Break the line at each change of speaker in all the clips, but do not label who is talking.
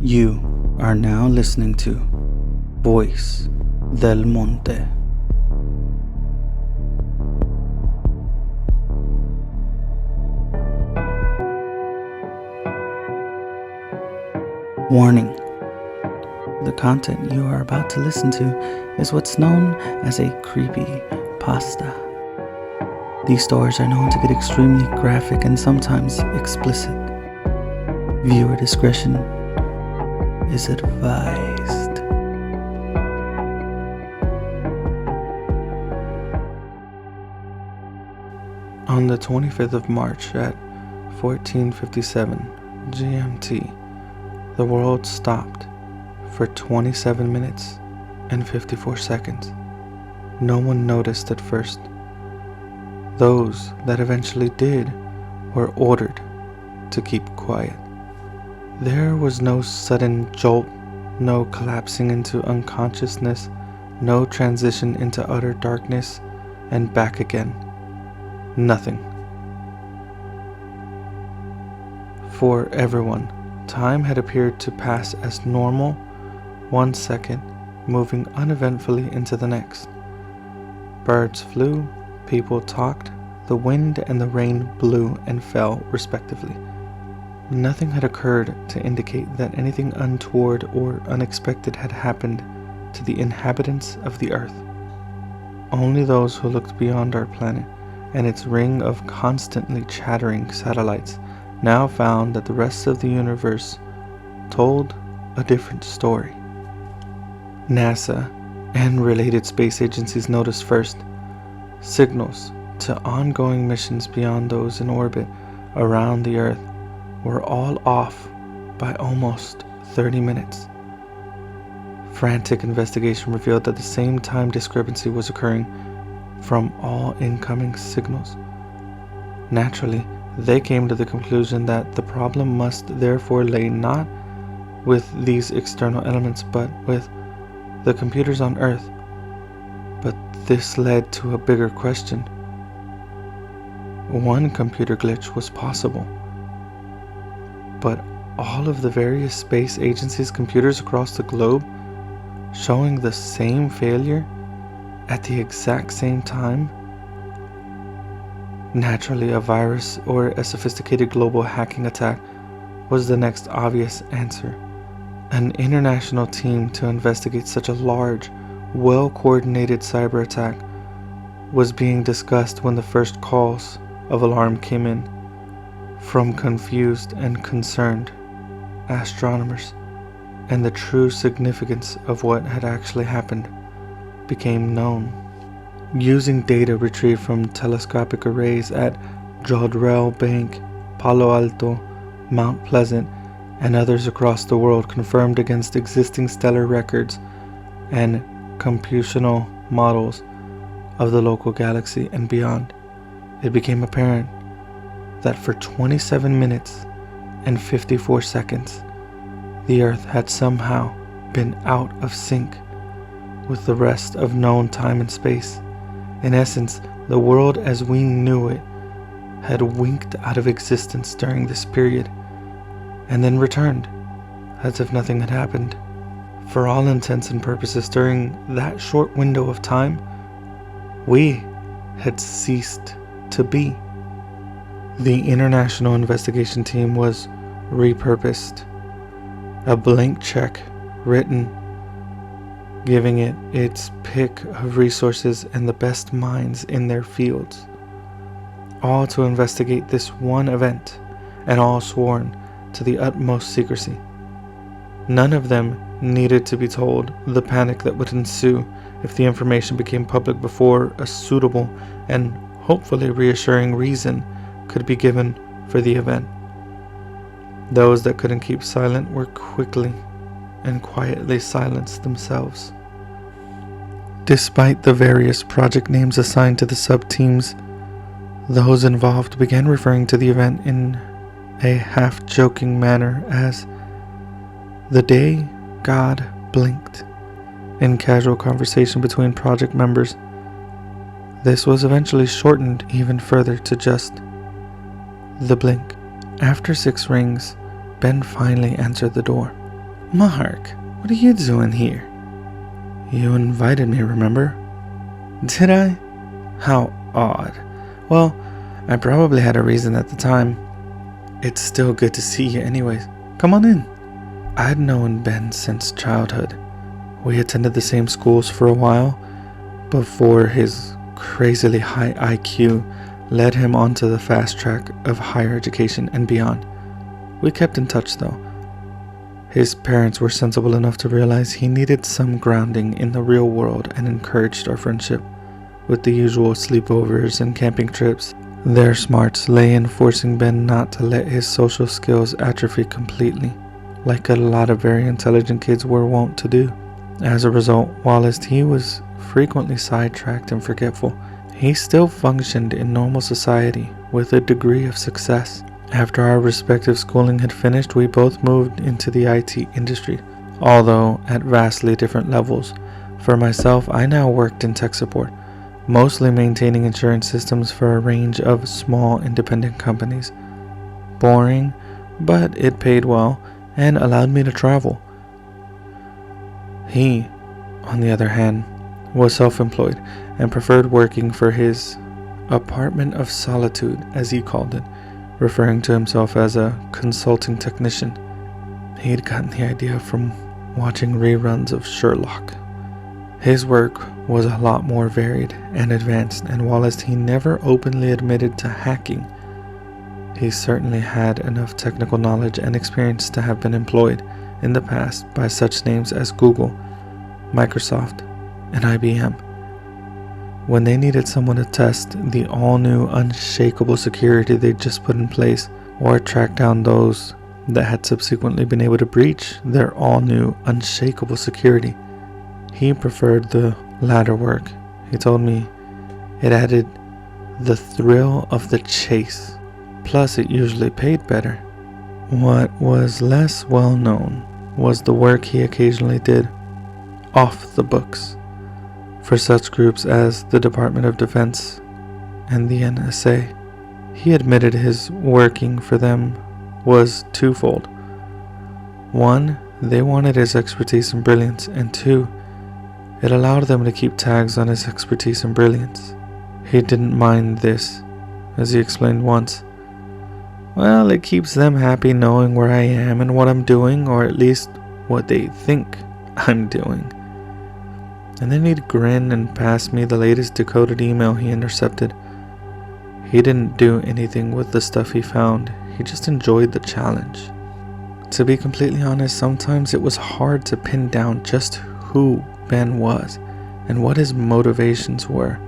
You are now listening to Voice del Monte. Warning. The content you are about to listen to is what's known as a CreepyPasta. These stories are known to get extremely graphic and sometimes explicit. Viewer discretion is advised. On the 25th of March at 14:57 GMT, the world stopped for 27 minutes and 54 seconds. No one noticed at first. Those that eventually did were ordered to keep quiet. There was no sudden jolt, no collapsing into unconsciousness, no transition into utter darkness and back again. Nothing. For everyone, time had appeared to pass as normal, 1 second, moving uneventfully into the next. Birds flew, people talked, the wind and the rain blew and fell respectively. Nothing had occurred to indicate that anything untoward or unexpected had happened to the inhabitants of the earth. Only those who looked beyond our planet and its ring of constantly chattering satellites now found that the rest of the universe told a different story. NASA and related space agencies noticed first. Signals to ongoing missions beyond those in orbit around the Earth were all off by almost 30 minutes. Frantic investigation revealed that the same time discrepancy was occurring from all incoming signals. Naturally, they came to the conclusion that the problem must therefore lay not with these external elements but with the computers on Earth. But this led to a bigger question. One computer glitch was possible, but all of the various space agencies' computers across the globe showing the same failure at the exact same time? Naturally, a virus or a sophisticated global hacking attack was the next obvious answer. An international team to investigate such a large, well-coordinated cyber attack was being discussed when the first calls of alarm came in from confused and concerned astronomers, and the true significance of what had actually happened became known. Using data retrieved from telescopic arrays at Jodrell Bank, Palo Alto, Mount Pleasant, and others across the world confirmed against existing stellar records and computational models of the local galaxy and beyond, it became apparent that for 27 minutes and 54 seconds, the Earth had somehow been out of sync with the rest of known time and space. In essence, the world as we knew it had winked out of existence during this period and then returned as if nothing had happened. For all intents and purposes, during that short window of time, we had ceased to be. The international investigation team was repurposed, a blank check written, giving it its pick of resources and the best minds in their fields, all to investigate this one event, and all sworn to the utmost secrecy. None of them needed to be told the panic that would ensue if the information became public before a suitable and hopefully reassuring reason could be given for the event. Those that couldn't keep silent were quickly and quietly silenced themselves. Despite the various project names assigned to the sub-teams, those involved began referring to the event in a half-joking manner as the day God blinked. In casual conversation between project members, this was eventually shortened even further to just the blink. After 6 rings, Ben finally answered the door. Mark, what are you doing here? You invited me, remember? Did I? How odd. Well, I probably had a reason at the time. It's still good to see you anyways. Come on in. I'd known Ben since childhood. We attended the same schools for a while before his crazily high IQ led him onto the fast track of higher education and beyond. We kept in touch though. His parents were sensible enough to realize he needed some grounding in the real world and encouraged our friendship. With the usual sleepovers and camping trips, their smarts lay in forcing Ben not to let his social skills atrophy completely, like a lot of very intelligent kids were wont to do. As a result, whilst he was frequently sidetracked and forgetful, he still functioned in normal society with a degree of success. After our respective schooling had finished, we both moved into the IT industry, although at vastly different levels. For myself, I now worked in tech support, mostly maintaining insurance systems for a range of small independent companies. Boring, but it paid well and allowed me to travel. He, on the other hand, was self-employed and preferred working for his apartment of solitude, as he called it, referring to himself as a consulting technician. He had gotten the idea from watching reruns of Sherlock. His work was a lot more varied and advanced, and whilst he never openly admitted to hacking, he certainly had enough technical knowledge and experience to have been employed in the past by such names as Google, Microsoft, and IBM. When they needed someone to test the all-new unshakable security they'd just put in place, or track down those that had subsequently been able to breach their all-new unshakable security, he preferred the latter work. He told me it added the thrill of the chase, plus it usually paid better. What was less well known was the work he occasionally did off the books for such groups as the Department of Defense and the NSA. He admitted his working for them was twofold. One, they wanted his expertise and brilliance, and two, it allowed them to keep tags on his expertise and brilliance. He didn't mind this, as he explained once. Well, it keeps them happy knowing where I am and what I'm doing, or at least what they think I'm doing. And then he'd grin and pass me the latest decoded email he intercepted. He didn't do anything with the stuff he found, he just enjoyed the challenge. To be completely honest, sometimes it was hard to pin down just who Ben was and what his motivations were.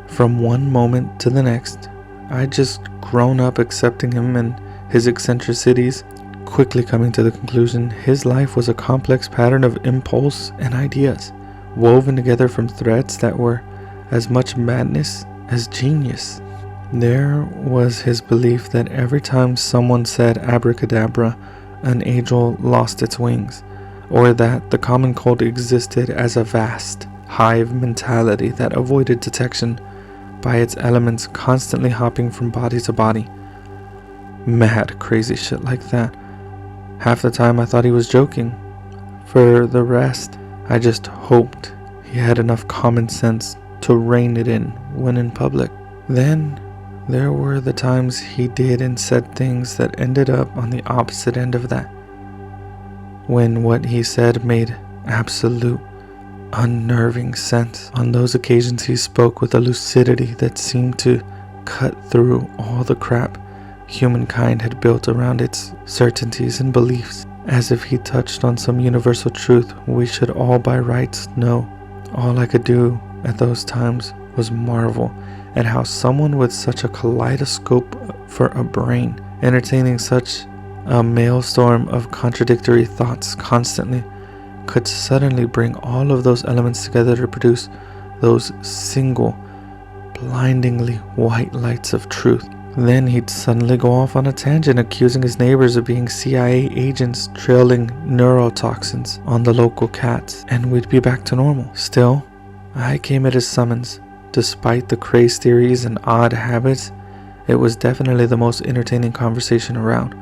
From one moment to the next, I'd just grown up accepting him and his eccentricities, quickly coming to the conclusion his life was a complex pattern of impulse and ideas, woven together from threads that were as much madness as genius. There was his belief that every time someone said abracadabra, an angel lost its wings, or that the common cold existed as a vast hive mentality that avoided detection by its elements constantly hopping from body to body. Mad, crazy shit like that. Half the time I thought he was joking. For the rest, I just hoped he had enough common sense to rein it in when in public. Then there were the times he did and said things that ended up on the opposite end of that, when what he said made absolute unnerving sense. On those occasions he spoke with a lucidity that seemed to cut through all the crap humankind had built around its certainties and beliefs, as if he touched on some universal truth we should all by rights know. All I could do at those times was marvel at how someone with such a kaleidoscope for a brain, entertaining such a maelstrom of contradictory thoughts constantly, could suddenly bring all of those elements together to produce those single, blindingly white lights of truth. Then he'd suddenly go off on a tangent, accusing his neighbors of being CIA agents trailing neurotoxins on the local cats, and we'd be back to normal. Still, I came at his summons. Despite the craze theories and odd habits, it was definitely the most entertaining conversation around.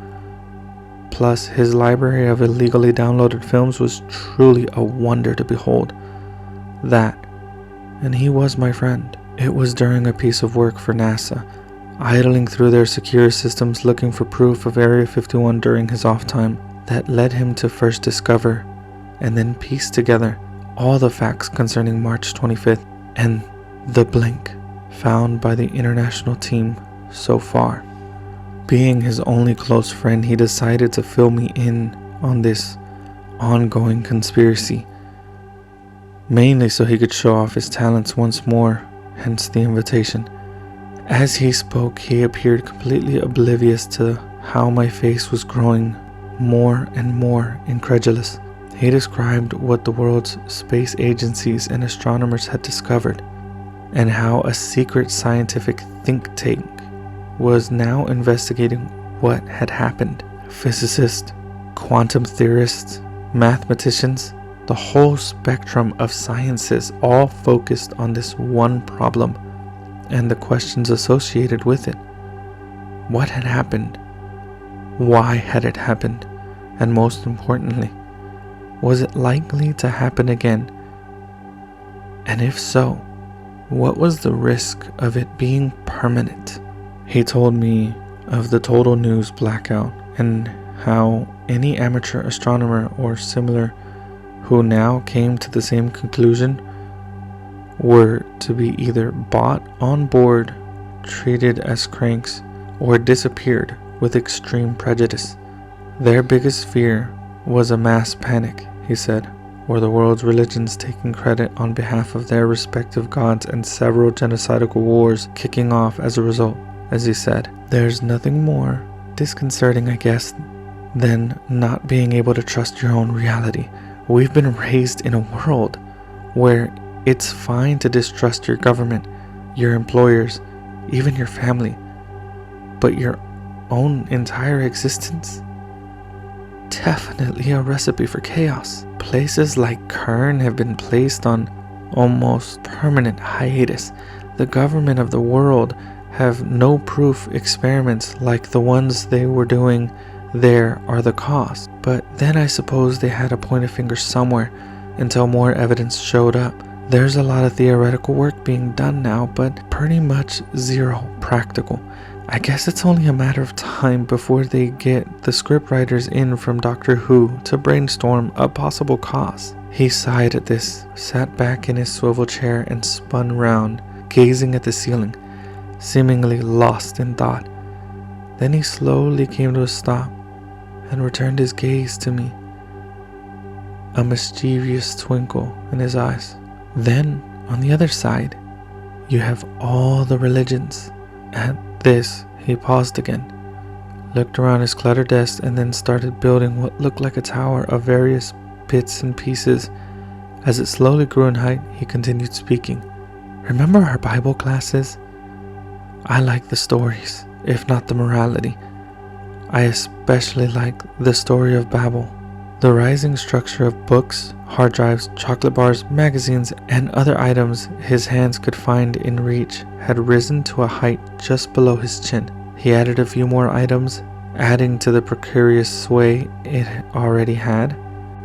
plus his library of illegally downloaded films was truly a wonder to behold. That, and he was my friend. It was during a piece of work for NASA, idling through their secure systems looking for proof of Area 51 during his off time, that led him to first discover and then piece together all the facts concerning March 25th and the blink found by the international team so far. Being his only close friend, he decided to fill me in on this ongoing conspiracy, mainly so he could show off his talents once more, hence the invitation. As he spoke, he appeared completely oblivious to how my face was growing more and more incredulous. He described what the world's space agencies and astronomers had discovered, and how a secret scientific think tank was now investigating what had happened. Physicists, quantum theorists, mathematicians, the whole spectrum of sciences all focused on this one problem and the questions associated with it. What had happened? Why had it happened? And most importantly, was it likely to happen again? And if so, what was the risk of it being permanent? He told me of the total news blackout and how any amateur astronomer or similar who now came to the same conclusion were to be either bought on board, treated as cranks, or disappeared with extreme prejudice. Their biggest fear was a mass panic, he said, or the world's religions taking credit on behalf of their respective gods and several genocidal wars kicking off as a result. As he said, there's nothing more disconcerting, I guess, than not being able to trust your own reality. We've been raised in a world where it's fine to distrust your government, your employers, even your family, but your own entire existence? Definitely a recipe for chaos. Places like Kern have been placed on almost permanent hiatus. The government of the world have no proof experiments like the ones they were doing there are the cause. But then I suppose they had to point a finger somewhere until more evidence showed up. There's a lot of theoretical work being done now, but pretty much zero practical. I guess it's only a matter of time before they get the scriptwriters in from Doctor Who to brainstorm a possible cause. He sighed at this, sat back in his swivel chair and spun round, gazing at the ceiling, seemingly lost in thought. Then he slowly came to a stop and returned his gaze to me, a mischievous twinkle in his eyes. Then, on the other side, you have all the religions. At this, he paused again, looked around his cluttered desk, and then started building what looked like a tower of various bits and pieces. As it slowly grew in height, he continued speaking. Remember our Bible classes? I like the stories, if not the morality. I especially like the story of Babel. The rising structure of books, hard drives, chocolate bars, magazines, and other items his hands could find in reach had risen to a height just below his chin. He added a few more items, adding to the precarious sway it already had.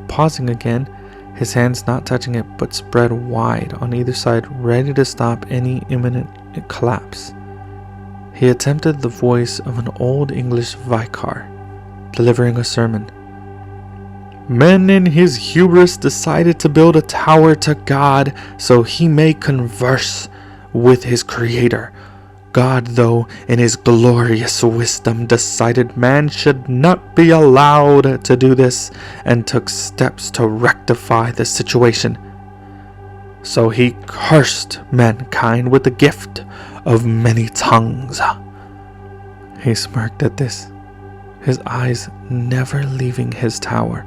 Pausing again, his hands not touching it but spread wide on either side, ready to stop any imminent collapse. He attempted the voice of an old English vicar, delivering a sermon. Men in his hubris decided to build a tower to God so he may converse with his creator. God, though, in his glorious wisdom, decided man should not be allowed to do this and took steps to rectify the situation. So he cursed mankind with the gift of many tongues. He smirked at this, his eyes never leaving his tower,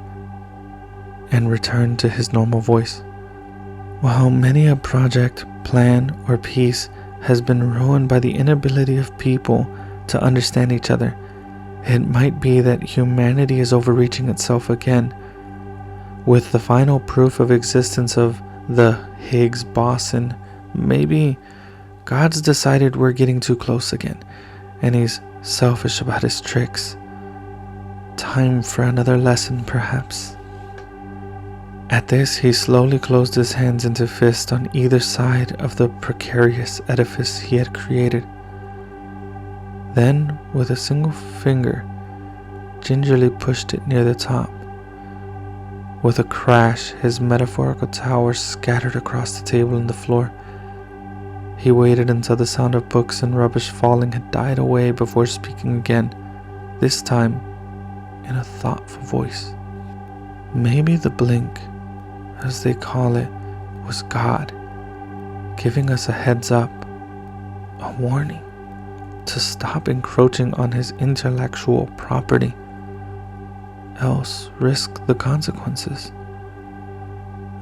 and returned to his normal voice. While many a project, plan, or piece has been ruined by the inability of people to understand each other, it might be that humanity is overreaching itself again. With the final proof of existence of the Higgs boson, maybe God's decided we're getting too close again, and he's selfish about his tricks. Time for another lesson, perhaps. At this, he slowly closed his hands into fists on either side of the precarious edifice he had created. Then, with a single finger, gingerly pushed it near the top. With a crash, his metaphorical tower scattered across the table and the floor. He waited until the sound of books and rubbish falling had died away before speaking again, this time in a thoughtful voice. Maybe the blink, as they call it, was God giving us a heads up, a warning to stop encroaching on his intellectual property, else risk the consequences.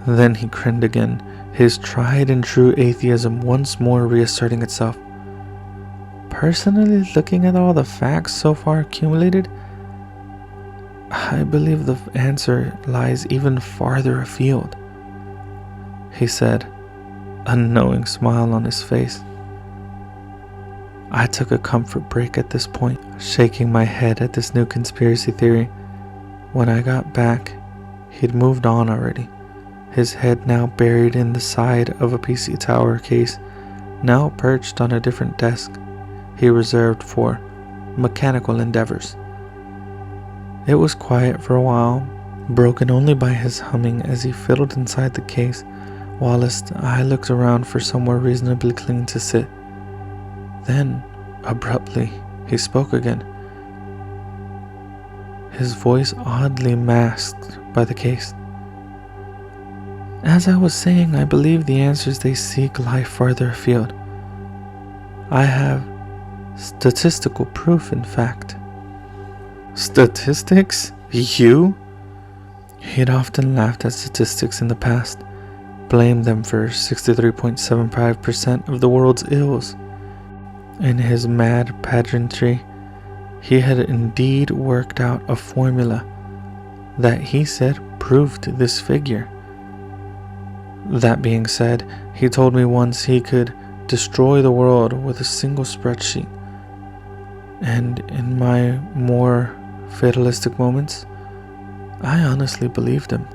Then he grinned again, his tried and true atheism once more reasserting itself. Personally, looking at all the facts so far accumulated, I believe the answer lies even farther afield, he said, a knowing smile on his face. I took a comfort break at this point, shaking my head at this new conspiracy theory. When I got back, he'd moved on already, his head now buried in the side of a PC tower case, now perched on a different desk he reserved for mechanical endeavors. It was quiet for a while, broken only by his humming as he fiddled inside the case, whilst I looked around for somewhere reasonably clean to sit. Then, abruptly, he spoke again, his voice oddly masked by the case. As I was saying, I believe the answers they seek lie farther afield. I have statistical proof, in fact. Statistics? You? He'd often laughed at statistics in the past, blamed them for 63.75% of the world's ills. In his mad pageantry, he had indeed worked out a formula that he said proved this figure. That being said, he told me once he could destroy the world with a single spreadsheet. And in my more fatalistic moments, I honestly believed him.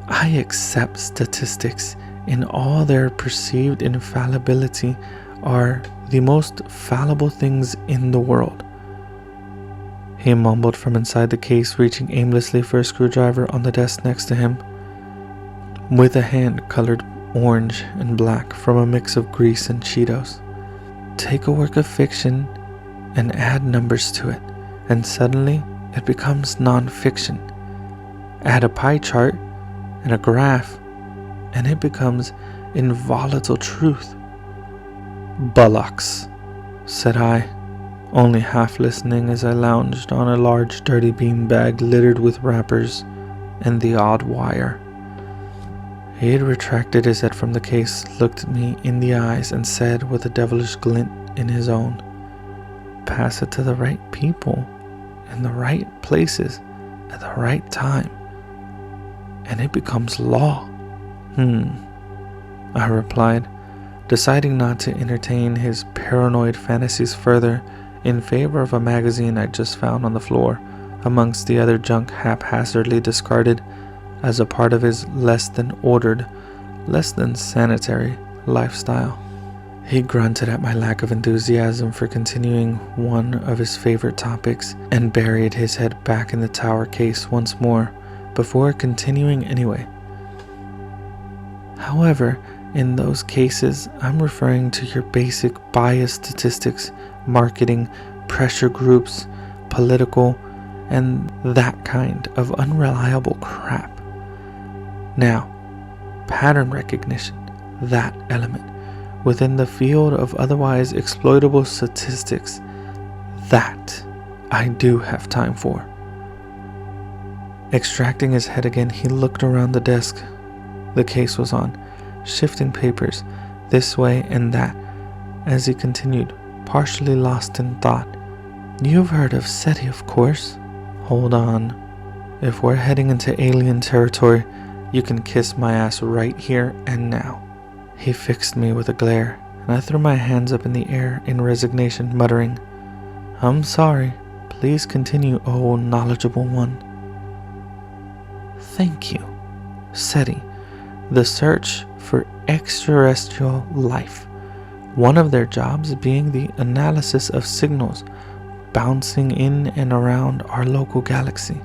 I accept statistics in all their perceived infallibility are the most fallible things in the world. He mumbled from inside the case, reaching aimlessly for a screwdriver on the desk next to him. With a hand colored orange and black from a mix of grease and Cheetos. Take a work of fiction and add numbers to it, and suddenly it becomes non-fiction. Add a pie chart and a graph, and it becomes inviolable truth. Bullocks, said I, only half listening as I lounged on a large dirty beanbag littered with wrappers and the odd wire. He had retracted his head from the case, looked at me in the eyes, and said with a devilish glint in his own, pass it to the right people, in the right places, at the right time, and it becomes law. I replied, deciding not to entertain his paranoid fantasies further in favor of a magazine I'd just found on the floor, amongst the other junk haphazardly discarded as a part of his less than ordered, less than sanitary lifestyle. He grunted at my lack of enthusiasm for continuing one of his favorite topics and buried his head back in the tower case once more before continuing anyway. However, in those cases, I'm referring to your basic bias statistics, marketing, pressure groups, political, and that kind of unreliable crap. Now, pattern recognition, that element, within the field of otherwise exploitable statistics, that I do have time for. Extracting his head again, he looked around the desk the case was on, shifting papers this way and that, as he continued, partially lost in thought. You've heard of SETI, of course. Hold on. If we're heading into alien territory, you can kiss my ass right here and now. He fixed me with a glare, and I threw my hands up in the air in resignation, muttering, I'm sorry, Please continue, O knowledgeable one. Thank you. SETI, the search for extraterrestrial life. One of their jobs being the analysis of signals bouncing in and around our local galaxy,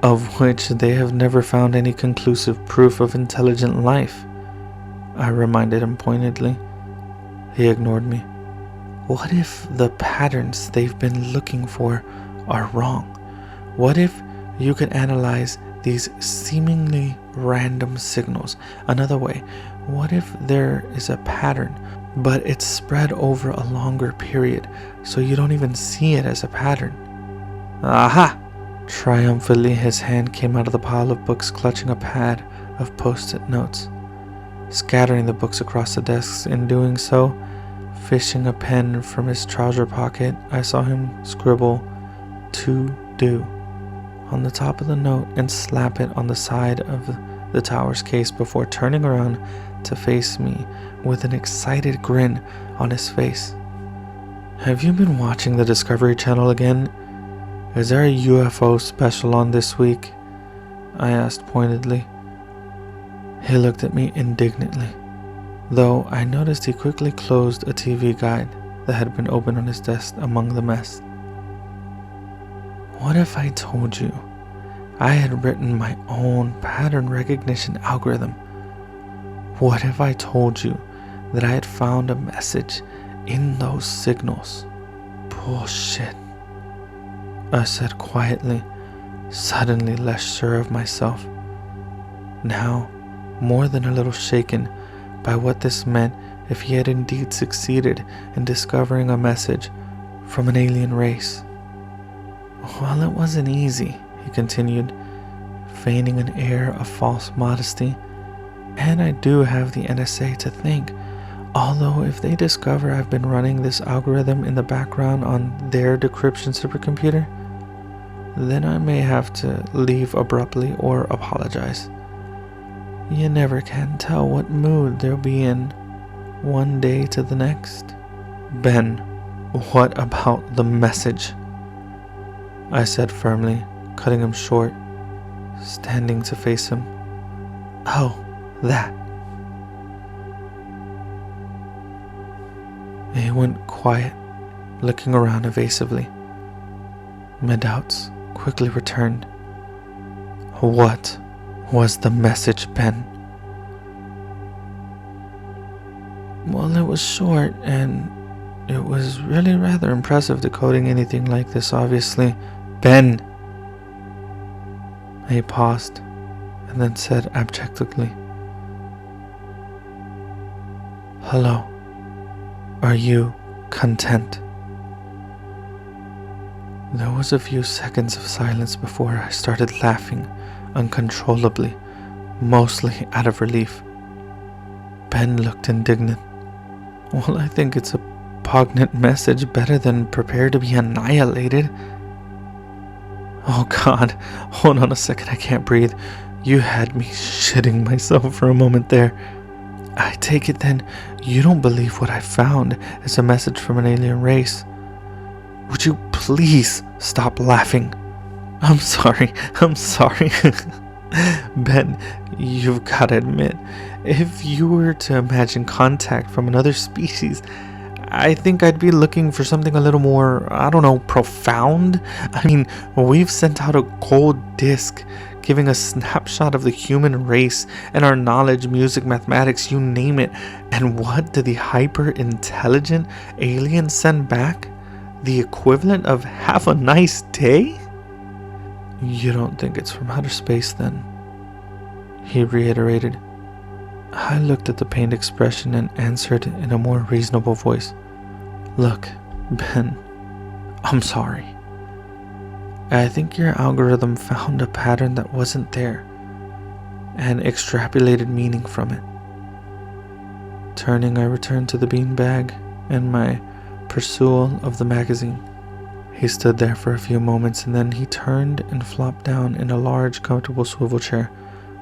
of which they have never found any conclusive proof of intelligent life. I reminded him pointedly. He ignored me. What if the patterns they've been looking for are wrong? What if you could analyze these seemingly random signals another way? What if there is a pattern, but it's spread over a longer period, so you don't even see it as a pattern? Aha! Triumphantly, his hand came out of the pile of books, clutching a pad of post-it notes, scattering the books across the desks. In doing so, fishing a pen from his trouser pocket, I saw him scribble "to do" on the top of the note and slap it on the side of the tower's case before turning around to face me with an excited grin on his face. Have you been watching the Discovery Channel again? Is there a UFO special on this week? I asked pointedly. He looked at me indignantly, though I noticed he quickly closed a TV guide that had been open on his desk among the mess. What if I told you I had written my own pattern recognition algorithm? What if I told you that I had found a message in those signals? Bullshit, I said quietly, suddenly less sure of myself. Now, more than a little shaken by what this meant if he had indeed succeeded in discovering a message from an alien race. Well, it wasn't easy, he continued, feigning an air of false modesty. And I do have the NSA to thank, although if they discover I've been running this algorithm in the background on their decryption supercomputer, then I may have to leave abruptly or apologize. You never can tell what mood they'll be in one day to the next. Ben, what about the message? I said firmly, cutting him short, standing to face him. Oh, that. He went quiet, looking around evasively. My doubts quickly returned. What was the message, Ben? Well, it was short, and it was really rather impressive decoding anything like this, obviously. Ben! He paused, and then said abjectly, Hello. Are you content? There was a few seconds of silence before I started laughing uncontrollably, mostly out of relief. Ben looked indignant. Well, I think it's a poignant message, better than prepare to be annihilated. Oh God, hold on a second, I can't breathe. You had me shitting myself for a moment there. I take it then you don't believe what I found is a message from an alien race. Would you please stop laughing? I'm sorry. Ben, you've got to admit, if you were to imagine contact from another species, I think I'd be looking for something a little more, profound. I mean, we've sent out a cold disc giving a snapshot of the human race and our knowledge, music, mathematics, you name it. And what did the hyper-intelligent aliens send back? The equivalent of "have a nice day"? You don't think it's from outer space then? He reiterated. I looked at the pained expression and answered in a more reasonable voice. Look, Ben, I'm sorry. I think your algorithm found a pattern that wasn't there and extrapolated meaning from it. Turning, I returned to the beanbag and my perusal of the magazine. He stood there for a few moments and then he turned and flopped down in a large, comfortable swivel chair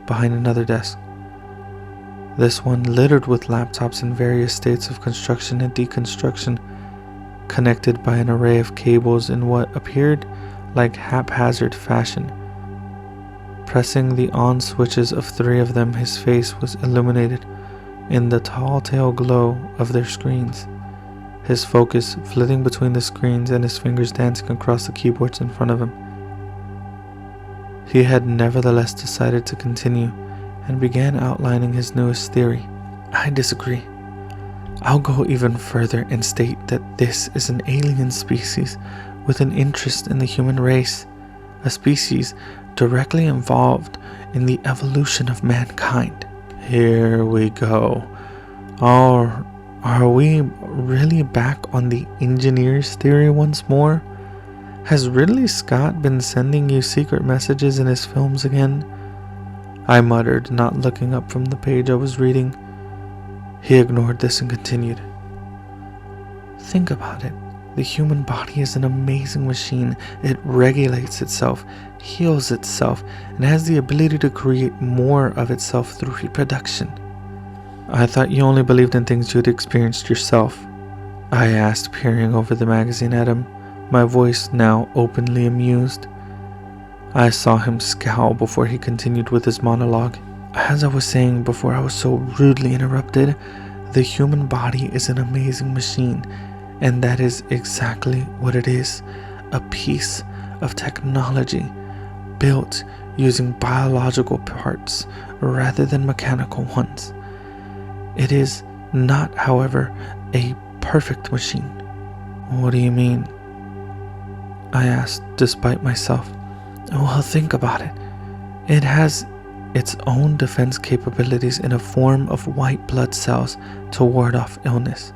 behind another desk. This one littered with laptops in various states of construction and deconstruction. connected by an array of cables in what appeared like haphazard fashion. Pressing the on switches of 3 of them, his face was illuminated in the telltale glow of their screens, his focus flitting between the screens and his fingers dancing across the keyboards in front of him. He had nevertheless decided to continue and began outlining his newest theory. I disagree. I'll go even further and state that this is an alien species with an interest in the human race, a species directly involved in the evolution of mankind. Here we go. Are we really back on the engineer's theory once more? Has Ridley Scott been sending you secret messages in his films again? I muttered, not looking up from the page I was reading. He ignored this and continued. Think about it. The human body is an amazing machine. It regulates itself, heals itself, and has the ability to create more of itself through reproduction. I thought you only believed in things you had experienced yourself, I asked, peering over the magazine at him, my voice now openly amused. I saw him scowl before he continued with his monologue. As I was saying before I was so rudely interrupted, the human body is an amazing machine, and that is exactly what it is, a piece of technology built using biological parts rather than mechanical ones. It is not, however, a perfect machine. What do you mean? I asked, despite myself. Well, think about it. It has its own defense capabilities in a form of white blood cells to ward off illness.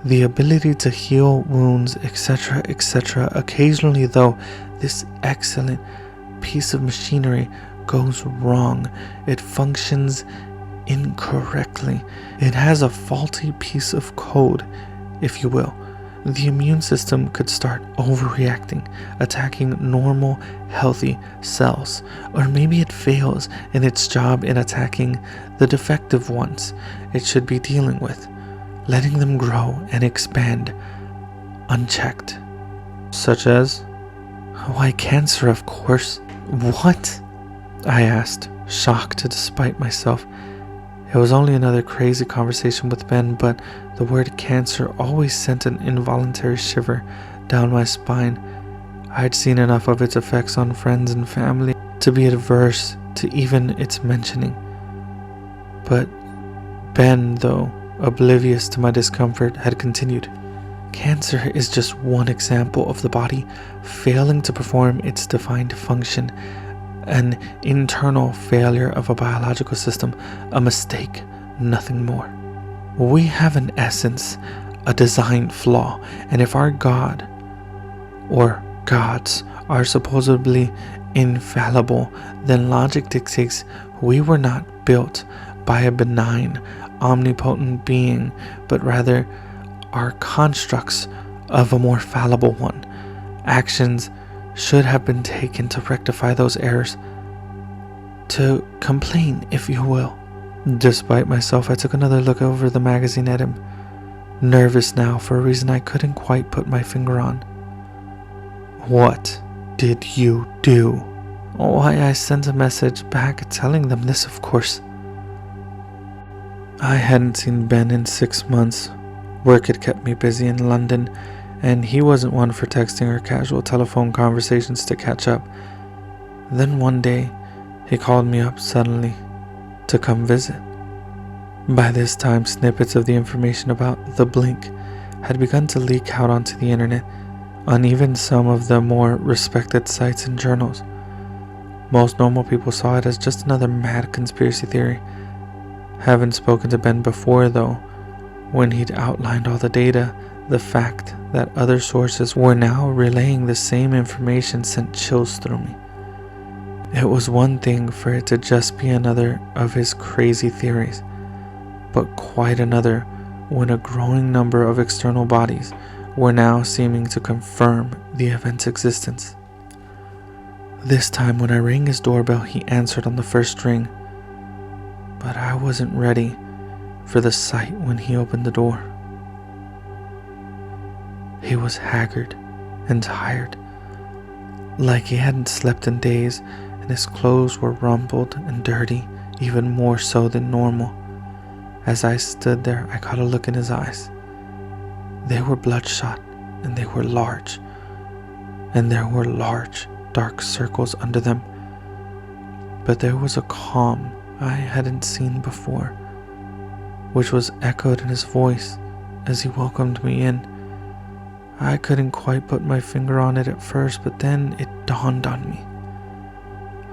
The ability to heal wounds, etc., etc. Occasionally, though, this excellent piece of machinery goes wrong. It functions incorrectly. It has a faulty piece of code, if you will. The immune system could start overreacting, attacking normal, healthy cells. Or maybe it fails in its job in attacking the defective ones it should be dealing with, letting them grow and expand unchecked. Such as? Why, cancer, of course. What? I asked, shocked despite myself. It was only another crazy conversation with Ben, but the word cancer always sent an involuntary shiver down my spine. I had seen enough of its effects on friends and family to be adverse to even its mentioning. But Ben, though oblivious to my discomfort, had continued. Cancer is just one example of the body failing to perform its defined function, an internal failure of a biological system, a mistake, nothing more. We have in essence a design flaw, and if our God or gods are supposedly infallible, then logic dictates we were not built by a benign, omnipotent being, but rather are constructs of a more fallible one. Actions should have been taken to rectify those errors, to complain, if you will. Despite myself, I took another look over the magazine at him, nervous now for a reason I couldn't quite put my finger on. What did you do? Why, I sent a message back telling them this, of course. I hadn't seen Ben in 6 months. Work had kept me busy in London, and he wasn't one for texting or casual telephone conversations to catch up. Then one day, he called me up suddenly to come visit. By this time, snippets of the information about the blink had begun to leak out onto the internet on even some of the more respected sites and journals. Most normal people saw it as just another mad conspiracy theory. Haven't spoken to Ben before, though. When he'd outlined all the data, the fact that other sources were now relaying the same information sent chills through me. It was one thing for it to just be another of his crazy theories, but quite another when a growing number of external bodies were now seeming to confirm the event's existence. This time when I rang his doorbell, he answered on the first ring, but I wasn't ready for the sight when he opened the door. He was haggard and tired, like he hadn't slept in days, and his clothes were rumpled and dirty, even more so than normal. As I stood there, I caught a look in his eyes. They were bloodshot, and they were large, and there were large, dark circles under them. But there was a calm I hadn't seen before, which was echoed in his voice as he welcomed me in. I couldn't quite put my finger on it at first, but then it dawned on me.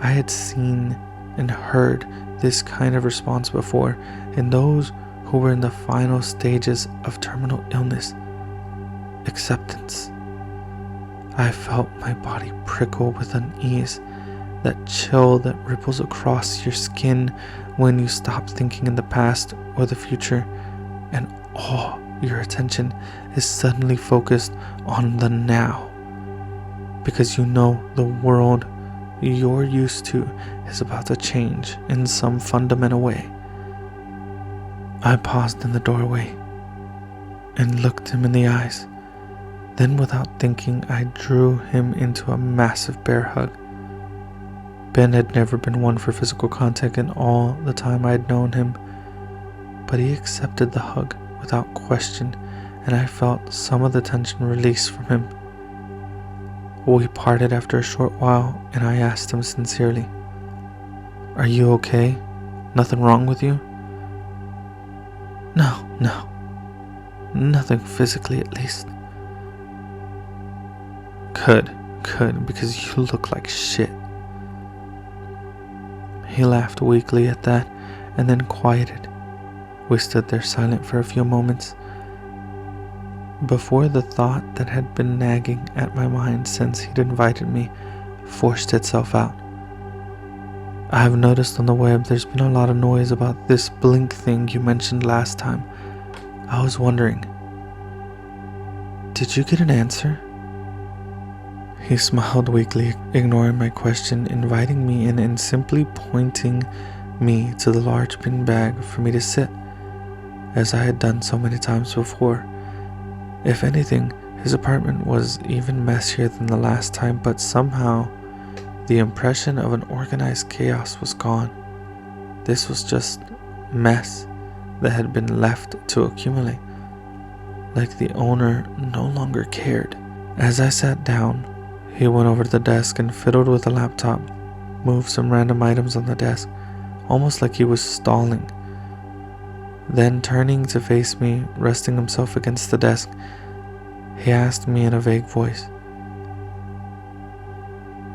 I had seen and heard this kind of response before in those who were in the final stages of terminal illness: acceptance. I felt my body prickle with unease, that chill that ripples across your skin when you stop thinking in the past or the future, and all your attention is suddenly focused on the now, because you know the world you're used to is about to change in some fundamental way. I paused in the doorway and looked him in the eyes. Then, without thinking, I drew him into a massive bear hug. Ben had never been one for physical contact in all the time I had known him, but he accepted the hug without question, and I felt some of the tension release from him. We parted after a short while, and I asked him sincerely, "Are you okay? Nothing wrong with you?" No. Nothing physically, at least." Good, because you look like shit." He laughed weakly at that, and then quieted. We stood there silent for a few moments before the thought that had been nagging at my mind since he'd invited me forced itself out. "I've noticed on the web there's been a lot of noise about this blink thing you mentioned last time. I was wondering, did you get an answer?" He smiled weakly, ignoring my question, inviting me in and simply pointing me to the large bin bag for me to sit, as I had done so many times before. If anything, his apartment was even messier than the last time, but somehow the impression of an organized chaos was gone. This was just mess that had been left to accumulate, like the owner no longer cared. As I sat down, he went over to the desk and fiddled with a laptop, moved some random items on the desk, almost like he was stalling. Then, turning to face me, resting himself against the desk, he asked me in a vague voice,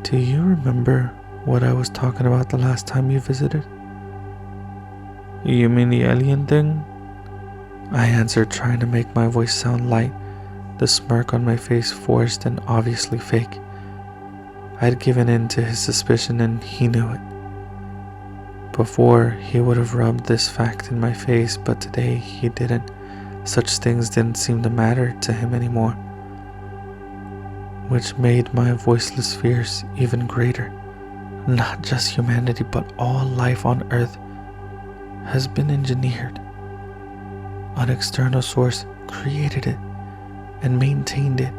"Do you remember what I was talking about the last time you visited?" "You mean the alien thing?" I answered, trying to make my voice sound light, the smirk on my face forced and obviously fake. I'd given in to his suspicion, and he knew it. Before, he would have rubbed this fact in my face, but today he didn't. Such things didn't seem to matter to him anymore, which made my voiceless fears even greater. Not just humanity, but all life on Earth has been engineered. An external source created it and maintained it.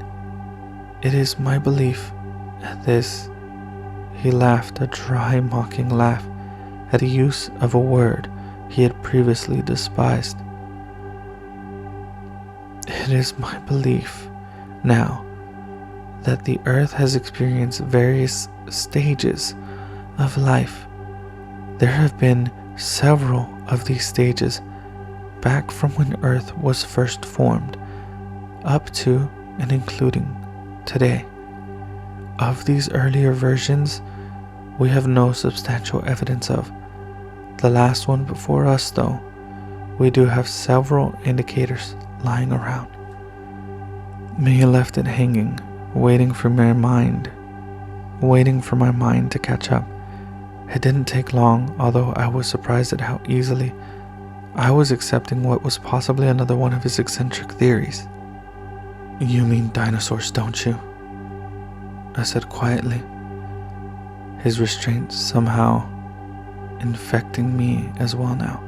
It is my belief. At this, he laughed, a dry, mocking laugh at the use of a word he had previously despised. It is my belief now that the Earth has experienced various stages of life. There have been several of these stages back from when Earth was first formed, up to and including today. Of these earlier versions, we have no substantial evidence of. The last one before us, though, we do have several indicators lying around. Me left it hanging, waiting for my mind to catch up. It didn't take long, although I was surprised at how easily I was accepting what was possibly another one of his eccentric theories. "You mean dinosaurs, don't you?" I said quietly, his restraint somehow infecting me as well now.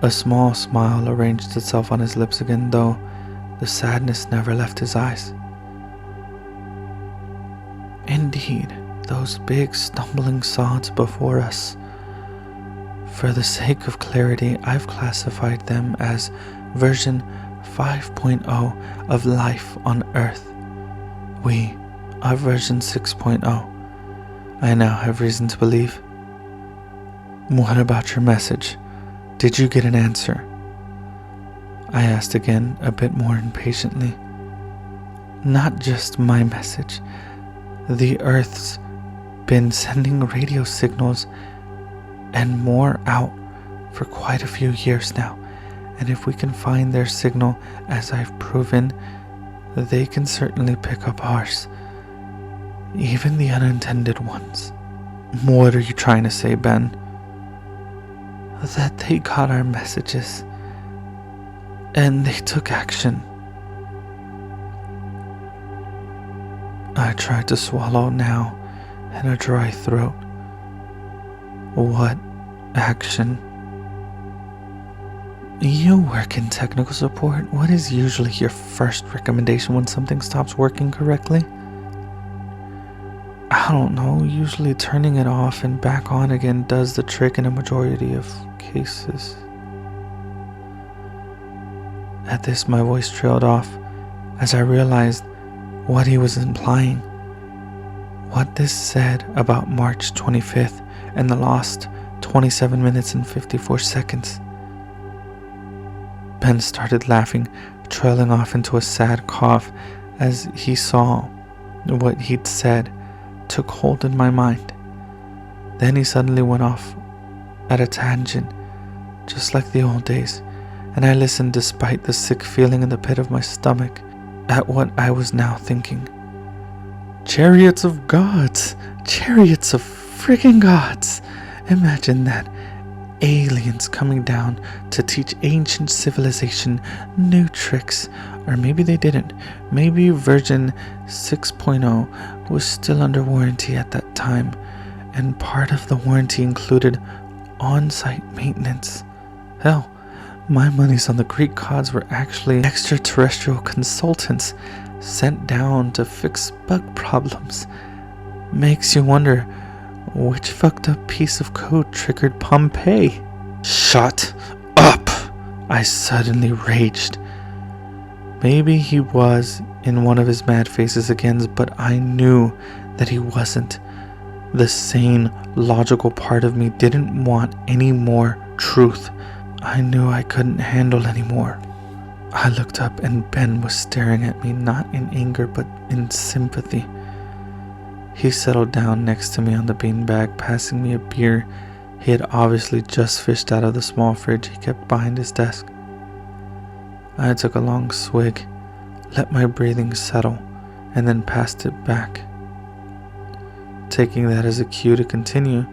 A small smile arranged itself on his lips again, though The sadness never left his eyes. Indeed, those big stumbling sods before us. For the sake of clarity, I've classified them as version 5.0 of life on Earth. We are version 6.0. I now have reason to believe. What about your message? Did you get an answer? I asked again, a bit more impatiently. Not just my message. The Earth's been sending radio signals and more out for quite a few years now, and if we can find their signal, as I've proven, they can certainly pick up ours, even the unintended ones. What are you trying to say, Ben? That they got our messages and they took action. I tried to swallow now in a dry throat. What action? You work in technical support. What is usually your first recommendation when something stops working correctly? I don't know. Usually turning it off and back on again does the trick in a majority of cases. At this, my voice trailed off as I realized what he was implying. What this said about March 25th and the lost 27 minutes and 54 seconds. Ben started laughing, trailing off into a sad cough as he saw what he'd said took hold in my mind. Then he suddenly went off at a tangent, just like the old days, and I listened despite the sick feeling in the pit of my stomach at what I was now thinking. Chariots of gods! Chariots of friggin' gods! Imagine that. Aliens coming down to teach ancient civilization new tricks. Or maybe they didn't. Maybe version 6.0 was still under warranty at that time, and part of the warranty included on-site maintenance. Hell, my money's on the Greek gods were actually extraterrestrial consultants sent down to fix bug problems. Makes you wonder, which fucked up piece of code triggered Pompeii? Shut up! I suddenly raged. Maybe he was in one of his mad phases again, but I knew that he wasn't. The sane, logical part of me didn't want any more truth. I knew I couldn't handle anymore. I looked up and Ben was staring at me, not in anger but in sympathy. He settled down next to me on the beanbag, passing me a beer he had obviously just fished out of the small fridge he kept behind his desk. I took a long swig, let my breathing settle, and then passed it back. Taking that as a cue to continue,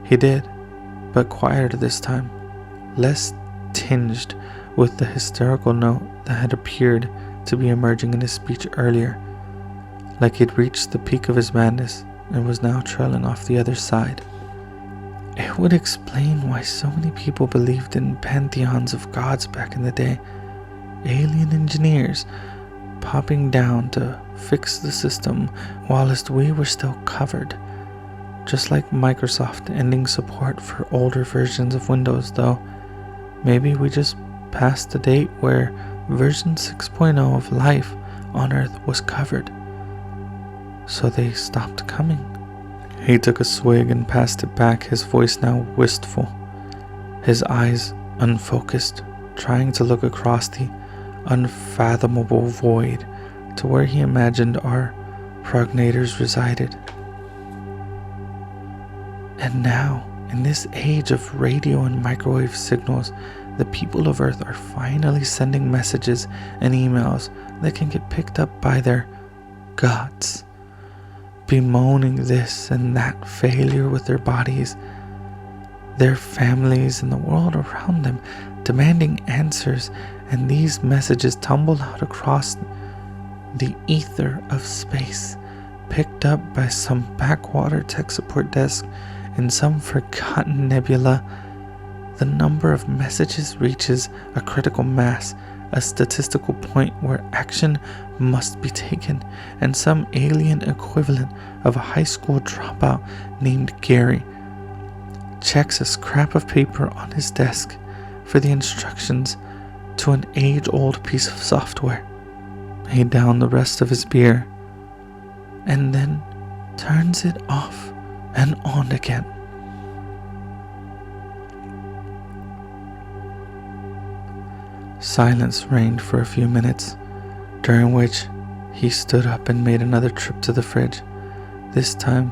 he did, but quieter this time, less tinged with the hysterical note that had appeared to be emerging in his speech earlier, like he'd reached the peak of his madness and was now trailing off the other side. It would explain why so many people believed in pantheons of gods back in the day, alien engineers popping down to fix the system whilst we were still covered. Just like Microsoft ending support for older versions of Windows, though. Maybe we just passed the date where version 6.0 of life on Earth was covered, so they stopped coming. He took a swig and passed it back, his voice now wistful, his eyes unfocused, trying to look across the unfathomable void to where he imagined our progenitors resided. And now, in this age of radio and microwave signals, the people of Earth are finally sending messages and emails that can get picked up by their gods, bemoaning this and that failure with their bodies, their families, and the world around them, demanding answers, and these messages tumble out across the ether of space, picked up by some backwater tech support desk in some forgotten nebula. The number of messages reaches a critical mass a statistical point where action must be taken, and some alien equivalent of a high school dropout named Gary checks a scrap of paper on his desk for the instructions to an age-old piece of software. He downed the rest of his beer and then turns it off and on again. Silence reigned for a few minutes, during which he stood up and made another trip to the fridge, this time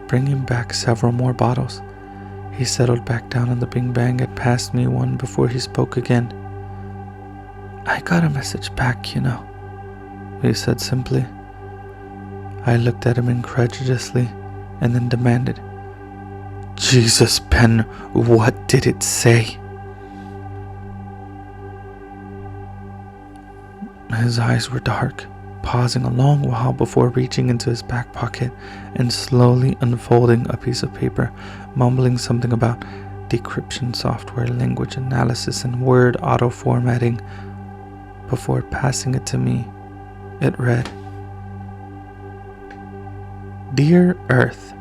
bringing back several more bottles. He settled back down on the Bing Bang and passed me one before he spoke again. "I got a message back, you know," he said simply. I looked at him incredulously and then demanded, "Jesus, Ben, what did it say?" His eyes were dark, pausing a long while before reaching into his back pocket and slowly unfolding a piece of paper, mumbling something about decryption software, language analysis, and word auto-formatting. Before passing it to me, it read, "Dear Earth,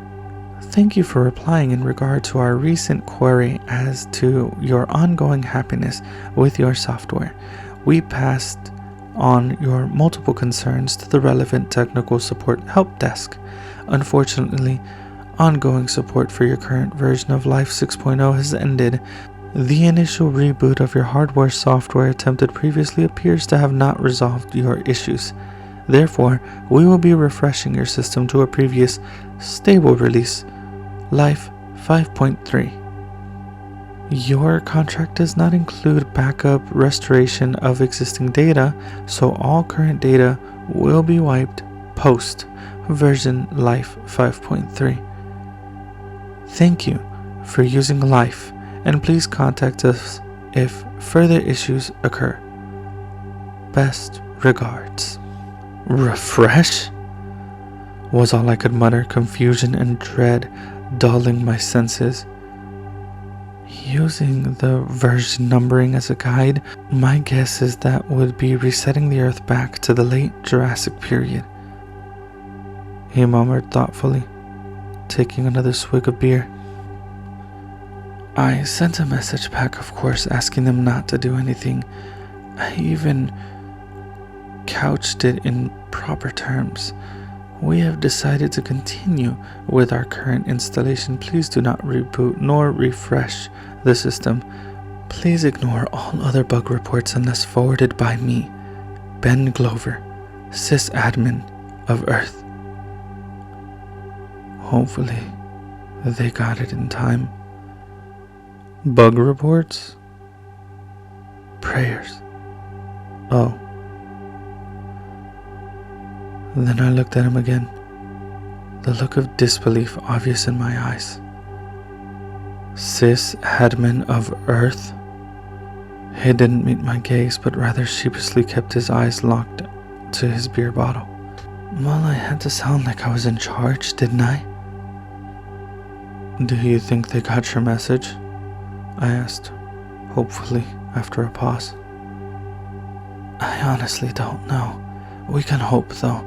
thank you for replying in regard to our recent query as to your ongoing happiness with your software. We passed on your multiple concerns to the relevant technical support help desk. Unfortunately, ongoing support for your current version of Life 6.0 has ended. The initial reboot of your hardware software attempted previously appears to have not resolved your issues. Therefore, we will be refreshing your system to a previous stable release, Life 5.3. Your contract does not include backup restoration of existing data, so all current data will be wiped post version Life 5.3. Thank you for using Life, and please contact us if further issues occur. Best regards." "Refresh?" was all I could mutter, confusion and dread dulling my senses. Using the version numbering as a guide, my guess is that would be resetting the Earth back to the late Jurassic period, he murmured thoughtfully, taking another swig of beer. I sent a message back, of course, asking them not to do anything. I even couched it in proper terms. We have decided to continue with our current installation. Please do not reboot nor refresh the system. Please ignore all other bug reports unless forwarded by me, Ben Glover, sysadmin of Earth. Hopefully, they got it in time. Bug reports? Prayers. Oh. Then I looked at him again, the look of disbelief obvious in my eyes. Sysadmin of Earth? He didn't meet my gaze, but rather sheepishly kept his eyes locked to his beer bottle. Well, I had to sound like I was in charge, didn't I? Do you think they got your message? I asked, hopefully, after a pause. I honestly don't know. We can hope, though.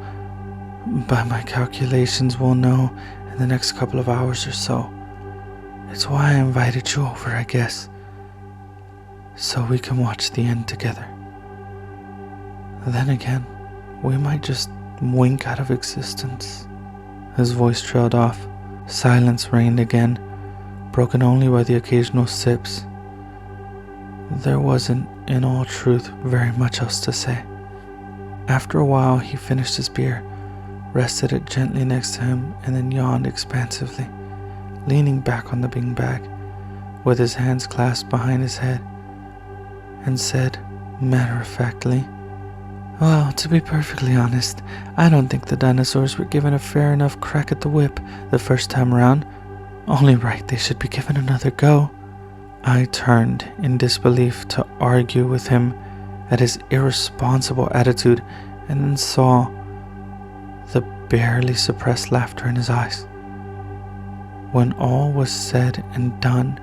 By my calculations, we'll know in the next couple of hours or so. It's why I invited you over, I guess. So we can watch the end together. Then again, we might just wink out of existence. His voice trailed off. Silence reigned again, broken only by the occasional sips. There wasn't, in all truth, very much else to say. After a while, he finished his beer, rested it gently next to him, and then yawned expansively, leaning back on the beanbag, with his hands clasped behind his head, and said, matter-of-factly, "Well, to be perfectly honest, I don't think the dinosaurs were given a fair enough crack at the whip the first time around. Only right they should be given another go." I turned in disbelief to argue with him at his irresponsible attitude, and then saw the barely suppressed laughter in his eyes. When all was said and done,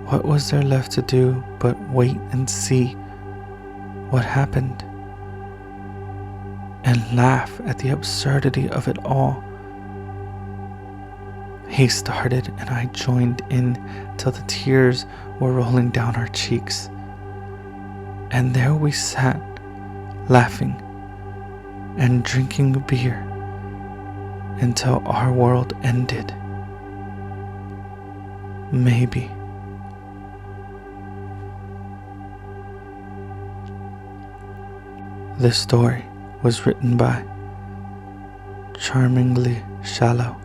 what was there left to do but wait and see what happened and laugh at the absurdity of it all. He started and I joined in till the tears were rolling down our cheeks. And there we sat, laughing and drinking beer until our world ended. Maybe. This story was written by CharminglyShallow.